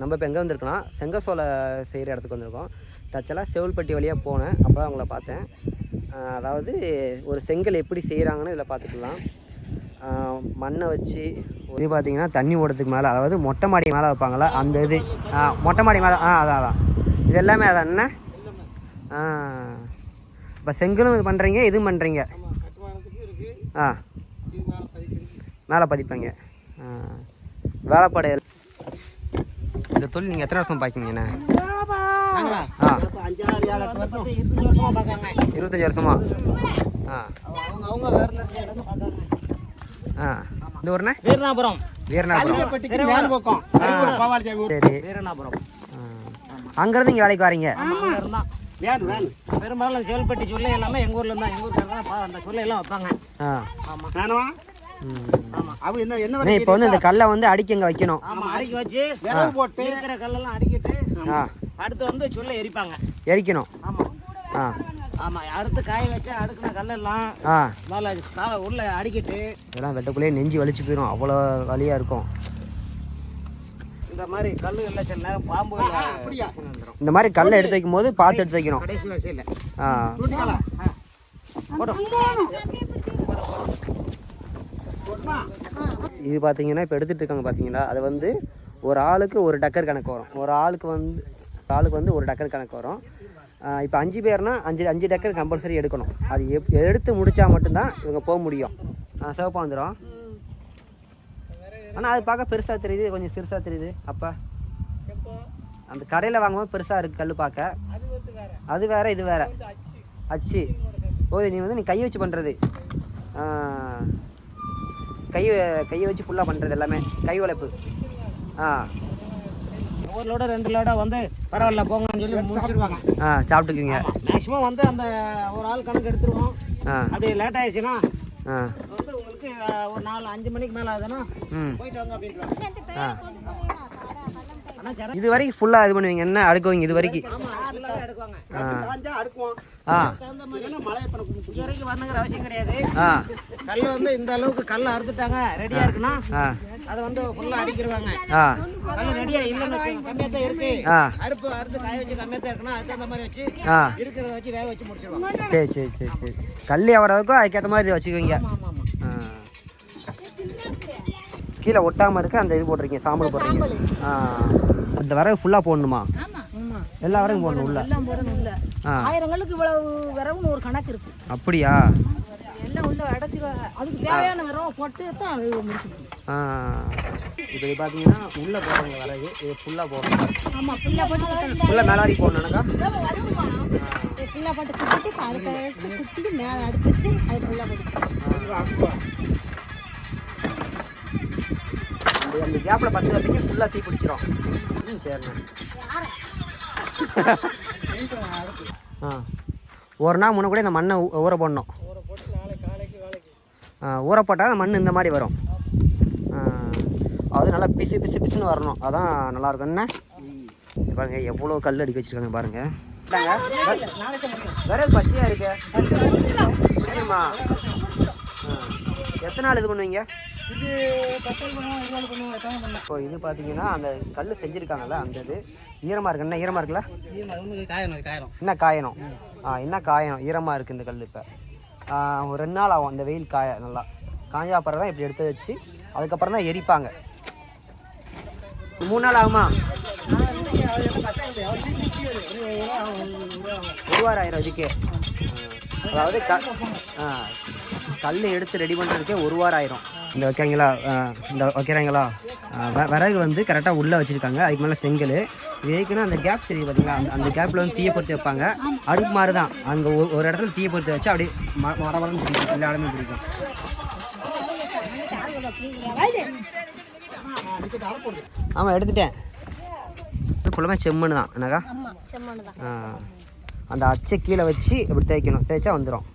நம்ம இப்போ எங்கே வந்திருக்கோன்னா செங்கசோலை செய்கிற இடத்துக்கு வந்திருக்கோம். தச்சலாக செவுல்பட்டி வழியாக போனேன். அப்போ தான் அவங்கள பார்த்தேன். அதாவது ஒரு செங்கல் எப்படி செய்கிறாங்கன்னு இதில் பார்த்துக்கலாம். மண்ணை வச்சு இது பார்த்திங்கன்னா தண்ணி ஓடுறதுக்கு மேலே, அதாவது மொட்டை மாடி மேலே வைப்பாங்களா அந்த இது, மொட்டை மாடி மேலே அதான் இது எல்லாமே அதான் என்ன. இப்போ செங்கலும் இது பண்ணுறீங்க, இதுவும் பண்ணுறீங்க. மேலே பதிப்பாங்க. வேலைப்பாடு இந்த தொழில் நீங்கள் எத்தனை வருஷம் பார்க்கிங்கண்ணே? 25 வருஷமா? இந்த ஊர்ண்ணே வீரநாபுரம். சரி, அங்கேருந்து இங்கே வேலைக்கு வரீங்க? பெரும்பாலும் செவல்பட்டி சொல்ல எல்லாமே எங்கள் ஊரில் இருந்தால், எங்கள் ஊருக்கு அந்த சொல்ல எல்லாம் வைப்பாங்க. இப்போ வந்து இந்த கல்லை வந்து அடிக்க இங்கே வைக்கணும். அடிக்க வச்சு போட்டு இருக்கிற கல்லெல்லாம் அடிக்கிட்டு அடுத்து வந்து சொல்ல எரிப்பாங்க, எரிக்கணும். ஆமாம், அடுத்து காய வச்சா அடுக்கின கல்லெல்லாம் மேலே உள்ள அடிக்கிட்டு இதெல்லாம் வெட்டக்குள்ளேயே நெஞ்சு வலிச்சு போயிடும், அவ்வளோ வலியாக இருக்கும். இந்த மாதிரி கல் இல்லை, சில நேரம் பாம்பு இந்த மாதிரி கல்லை எடுத்து வைக்கும் போது பார்த்து எடுத்து வைக்கணும். கடைசி வரிசையில் இது பார்த்தீங்கன்னா இப்போ எடுத்துகிட்டு இருக்காங்க பார்த்தீங்களா, அது வந்து ஒரு ஆளுக்கு ஒரு டக்கர் கணக்கு வரும். ஒரு ஆளுக்கு வந்து ஒரு டக்கர் கணக்கு வரும். இப்போ 5 பேர்னா 5 டக்கர் கம்பல்சரி எடுக்கணும். அது எடுத்து முடித்தா மட்டும்தான் இவங்க போக முடியும். சிவப்பாக வந்துடும். ஆனால் அது பார்க்க பெருசாக தெரியுது, கொஞ்சம் சிறுசாக தெரியுது. அப்போ அந்த கடையில் வாங்கும்போது பெருசாக இருக்குது கல் பார்க்க. அது வேறு, இது வேறு. அச்சு ஓ, நீ கையை வச்சு பண்ணுறது, கையை வச்சு ஃபுல்லாக பண்ணுறது எல்லாமே கை உழைப்பு. ஒரு லோட 2 லோட வந்து பரவாயில்ல போங்கன்னு சொல்லி முடிச்சிருவாங்க. சாப்பிட்டுக்குவீங்க. மேக்ஸிமம் வந்து அந்த ஒரு ஆள் கணக்கு எடுத்துருவோம். அப்படி லேட் ஆயிடுச்சுன்னா வந்து உங்களுக்கு ஒரு 4-5 மணிக்கு மேலே ஆகுதுன்னா போயிட்டு வாங்க அப்படின்ட்டு. இது வரைக்கும் ஃபுல்லாக இது பண்ணுவீங்க, என்ன அடுக்குவீங்க இது வரைக்கும்? வரணுங்கிற அவசியம் கிடையாது. கல் வந்து இந்த அளவுக்கு கல் அறுத்துட்டாங்க, ரெடியா இருக்குன்னா அதை வந்து ஃபுல்லா அடிக்கிடுவாங்க. கல் ரெடியா இல்லைன்னு கம்மியா தான் இருக்கு, அறுத்து காய வச்சு கம்மியா தான் இருக்குன்னா அதுக்கு அந்த மாதிரி வச்சு இருக்கிறத வச்சு வேக வச்சு முடிச்சிருவாங்க. சரி சரி சரி சரி. கல் எவ்வளவுக்கும் அதுக்கேற்ற மாதிரி வச்சுக்குவீங்க. கீழே ஒட்டாமல் இருக்க அந்த இது போட்டிருக்கீங்க, சாம்பல் போடுறீங்க. அந்த விறகு ஃபுல்லாக போடணுமா? எல்லா விறகும் போடணும் உள்ள. 1000 கல்லுக்கு இவ்வளவு விறகுன்னு ஒரு கணக்கு இருக்கு. அப்படியா? எல்லாம் உள்ள அடைச்சி அதுக்கு தேவையான விறகு போட்டு தான் முடிக்கணும். இப்போ இது பார்த்தீங்கன்னா உள்ளே போடுறவங்க விறகு இது ஃபுல்லாக போடணும். ஆமாம், ஃபுல்லாக போட்டு ஃபுல்லாக மேலாரி போடணும்னாக்கா ஃபுல்லாக போட்டு குத்திட்டு அதுக்கு குத்திட்டு மேலே அடுப்பு வச்சு அது ஃபுல்லாக போட்டு அந்த கேப்பில் 10 வரைக்கும் ஃபுல்லாக தீ பிடிச்சிரும். சரிண்ணா. ஒரு நாள் முன்ன கூட இந்த மண்ணை ஊற போடணும். ஊற போட்டால் அந்த மண் இந்த மாதிரி வரும். அது நல்லா பிசு பிசு பிசுன்னு வரணும், அதான் நல்லாயிருக்கும். என்ன பாருங்க எவ்வளோ கல் அடிக்க வச்சுருக்காங்க பாருங்க. விறகு பச்சையாக இருக்கு. புரியுமா? எத்தனை நாள் இது பண்ணுவீங்க? இப்போ இது பார்த்தீங்கன்னா அந்த கல் செஞ்சுருக்காங்கல்ல, அந்த இது ஈரமாக இருக்கு. என்ன ஈரமாக இருக்குல்ல? என்ன காயணும்? என்ன காயணும், ஈரமாக இருக்குது இந்த கல். இப்போ ஒரு 2 நாள் ஆகும் அந்த வெயில் காய. நல்லா காஞ்சா அப்புறம் தான் இப்படி எடுத்து வச்சு அதுக்கப்புறம் தான் எரிப்பாங்க. 3 நாள் ஆகுமா? 1 வாரம் ஆயிரம் இதுக்கே. அதாவது கல் எடுத்து ரெடி பண்ணுறதுக்கே 1 வாரம் ஆயிரும். இந்த வைக்கிறாங்களா, இந்த வைக்கிறாங்களா விறகு வந்து கரெக்டாக உள்ளே வச்சுருக்காங்க. அதுக்கு மேலே செங்கல் இதுக்குன்னா அந்த கேப் தெரியும் பார்த்தீங்களா, அந்த கேப்பில் வந்து தீயை பொறுத்து வைப்பாங்க. அடுப்பு மாதிரி தான், அங்கே ஒரு இடத்துல தீயை பொறுத்து வச்சு அப்படியே மரமரம் பிடிக்கும், எல்லா இடமே பிடிக்கும். ஆமாம், எடுத்துட்டேன். ஃபுல்லாமே செம்மண்ணு தான் என்னக்கா? அந்த அச்சை கீழே வச்சு இப்படி தேய்க்கணும், தேய்ச்சா வந்துடும்.